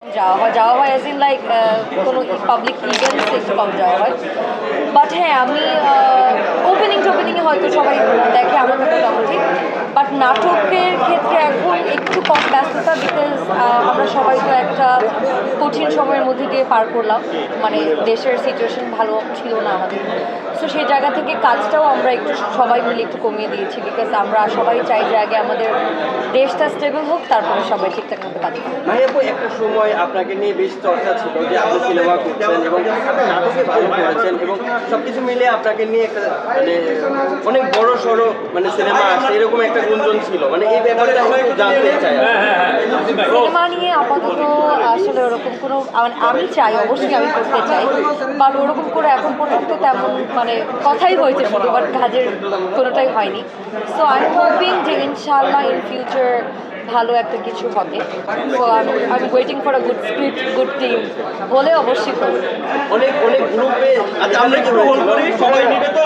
যাওয়া হয় as in like কোনো পাবলিক ইভেন্টসে একটু কম যাওয়া হয়। বাট হ্যাঁ, আমি ওপেনিংয়ে হয়তো সবাই দেখে আমার মোটামুটি, বাট নাটকের ক্ষেত্রে এখন একটু কম ব্যস্ততা, বিকজ আমরা সবাই তো একটা কঠিন সময়ের মধ্যে দিয়ে পার করলাম, মানে দেশের সিচুয়েশন ভালো ছিল না আমাদের। সো সেই জায়গা থেকে কাজটাও আমরা একটু সবাই মিলে একটু কমিয়ে দিয়েছি, বিকজ আমরা সবাই চাই যে আগে আমাদের দেশটা স্টেবল হোক, তারপরে সবাই ঠিকঠাক মতো কাজ করবে। ভাইয়াপু, একটা সময় আপনাকে নিয়ে বেশ চর্চা ছিল যে আপনি সিনেমা করছেন এবং নাটকে ভালো করেছেন এবং সবকিছু মিলে আপনাকে নিয়ে একটা মানে অনেক বড় সড়ো মানে সিনেমা আসছে এরকম একটা গুঞ্জন ছিল, মানে এই ব্যাপারটা একটু জানতে চাই। সিনেমা নিয়ে আপাতত আসলে ওরকম কোনো আমি চাই, অবশ্যই আমি করতে চাই, বাট ওরকম করে এখন পর্যন্ত তেমন মানে কথাই হয়েছে শুধু, বাট কাজের কোনোটাই হয়নি। সো আই এম হোপিং যে ইনশাআল্লাহ ইন ফিউচার ভালো একটা কিছু হবে। So I am waiting for a good script, good team, হলে অবশ্যই করবো। অনেক গ্রুপে আচ্ছা আমরা কি সবাই মিলে তো